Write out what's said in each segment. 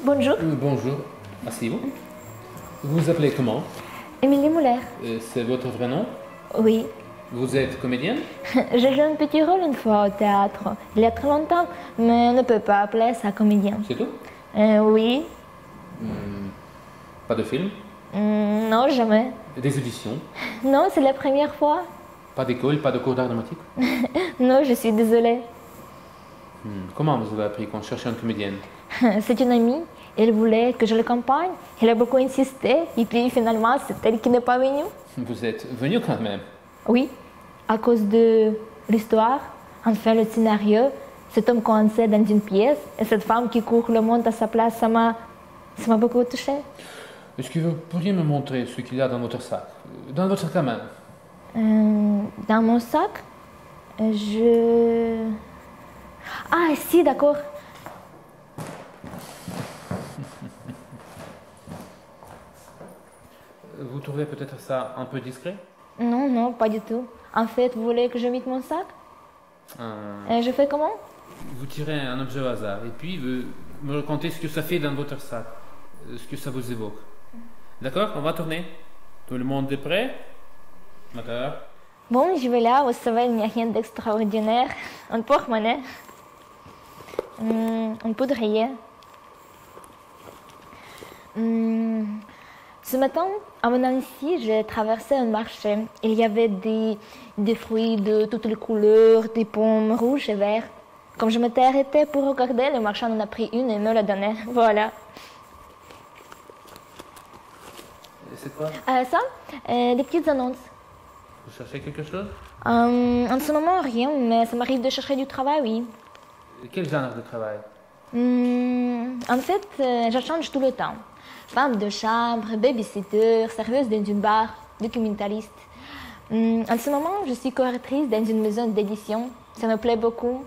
Bonjour, Bonjour, asseyez-vous. Vous vous appelez comment? Émilie Muller. C'est votre vrai nom? Oui, Vous êtes comédienne? j'ai joué un petit rôle une fois au théâtre, il y a très longtemps, mais on ne peut pas appeler ça comédien. C'est tout? Oui, Pas de film? non, jamais. Des auditions? Non, c'est la première fois. Pas d'école, pas de cours d'art dramatique? Non, je suis désolée. Comment vous avez appris qu'on cherchait une comédienne? C'est une amie, elle voulait que je l'accompagne, elle a beaucoup insisté, et puis finalement, c'est elle qui n'est pas venue. Vous êtes venu quand même. Oui, à cause de l'histoire, enfin le scénario, cet homme coincé dans une pièce et cette femme qui court le monde à sa place, ça m'a beaucoup touchée. Est-ce que vous pourriez me montrer ce qu'il y a dans votre sac? Dans votre sac à main? Dans mon sac, je... Ah, si, d'accord. Vous trouvez peut-être ça un peu discret? Non, non, pas du tout. En fait, vous voulez que je mette mon sac? Je fais comment? Vous tirez un objet au hasard et puis vous me racontez ce que ça fait dans votre sac, ce que ça vous évoque. D'accord? On va tourner. Tout le monde est prêt? D'accord. Bon, je vais là, vous savez, il n'y a rien d'extraordinaire. Un porte-monnaie, un poudrier. Ce matin, en venant ici, j'ai traversé un marché. Il y avait des fruits de toutes les couleurs, des pommes rouges et vertes. Comme je m'étais arrêtée pour regarder, le marchand en a pris une et me l'a donnée. Voilà. C'est quoi? Ça, des petites annonces. Vous cherchez quelque chose? En ce moment, rien, mais ça m'arrive de chercher du travail, oui. Quel genre de travail? En fait, je change tout le temps. Femme de chambre, babysitter, serveuse dans une bar, documentaliste. En ce moment, je suis correctrice dans une maison d'édition. Ça me plaît beaucoup.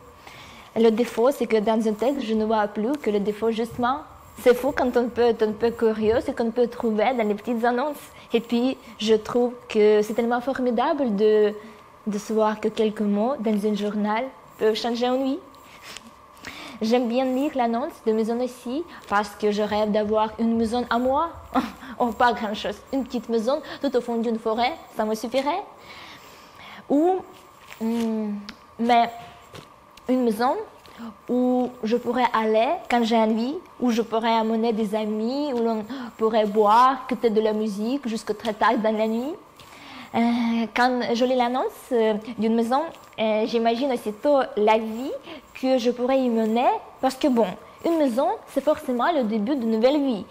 Le défaut, c'est que dans un texte, je ne vois plus que le défaut, justement. C'est fou quand on peut être un peu curieux, ce qu'on peut trouver dans les petites annonces. Et puis, je trouve que c'est tellement formidable de savoir que quelques mots dans un journal peuvent changer en vie. J'aime bien lire l'annonce de maison ici parce que je rêve d'avoir une maison à moi. Oh, pas grand-chose. Une petite maison tout au fond d'une forêt, ça me suffirait. Ou, mais une maison où je pourrais aller quand j'ai envie, où je pourrais amener des amis, où l'on pourrait boire, écouter de la musique jusqu'à très tard dans la nuit. Quand je lis l'annonce d'une maison, j'imagine aussitôt la vie que je pourrais y mener, parce que bon, une maison, c'est forcément le début d'une nouvelle vie.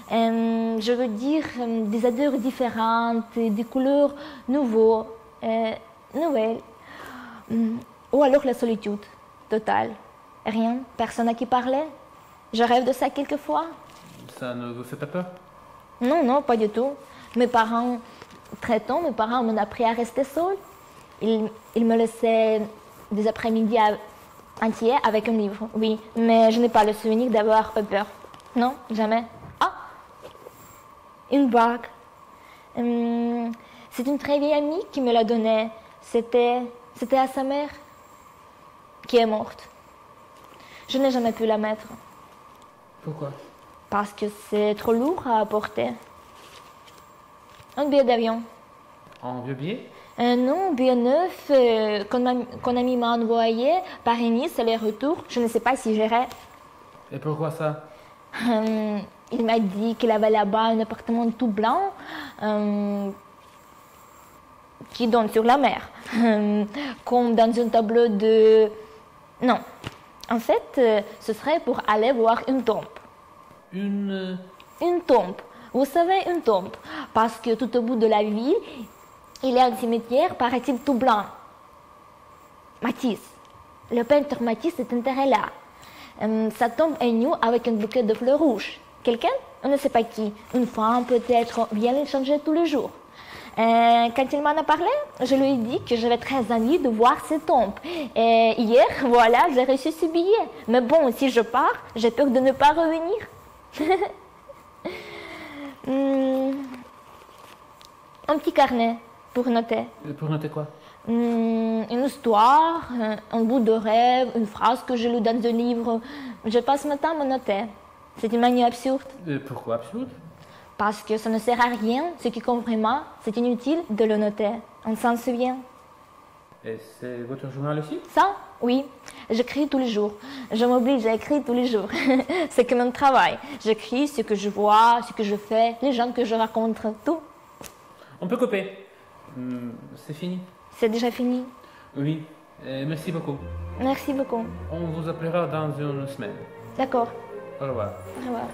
Je veux dire des odeurs différentes, des couleurs nouvelles. Ou alors la solitude totale. Rien, personne à qui parler. Je rêve de ça quelquefois. Ça ne vous fait pas peur? Non, non, pas du tout. Mes parents, très tôt, mes parents m'ont appris à rester seule. Ils me laissaient des après-midi entiers avec un livre, oui. Mais je n'ai pas le souvenir d'avoir eu peur. Non, jamais. Ah, une bague. C'est une très vieille amie qui me l'a donnée. C'était à sa mère, qui est morte. Je n'ai jamais pu la mettre. Pourquoi? Parce que c'est trop lourd à apporter. Un billet d'avion. En vieux billet? Non, un billet neuf qu'un ami m'a envoyé par Nice, aller-retour. Je ne sais pas si j'irai. Et pourquoi ça? Il m'a dit qu'il avait là-bas un appartement tout blanc qui donne sur la mer. Comme dans un tableau de... Non. En fait, ce serait pour aller voir une tombe. Une tombe. Vous savez, une tombe. Parce que tout au bout de la ville, il y a un cimetière, paraît-il, tout blanc. Matisse. Le peintre Matisse est enterré là. Sa tombe est nue avec un bouquet de fleurs rouges. Quelqu'un? On ne sait pas qui. Une femme peut-être vient les changer tous les jours. Quand il m'en a parlé, je lui ai dit que j'avais très envie de voir cette tombe. Et hier, voilà, j'ai reçu ce billet. Mais bon, si je pars, j'ai peur de ne pas revenir. Un petit carnet pour noter. Pour noter quoi? Une histoire, un bout de rêve, une phrase que j'ai lue dans un livre. Je passe mon temps à me noter. C'est une manière absurde. Pourquoi absurde? Parce que ça ne sert à rien, ce qui compte vraiment, c'est inutile de le noter. On s'en souvient. Et c'est votre journal aussi? Ça, oui, j'écris tous les jours. Je m'oblige à écrire tous les jours. C'est comme un travail. J'écris ce que je vois, ce que je fais, les gens que je rencontre, tout. On peut couper. C'est fini? C'est déjà fini. Oui. Merci beaucoup. Merci beaucoup. On vous appellera dans une semaine. D'accord. Au revoir. Au revoir.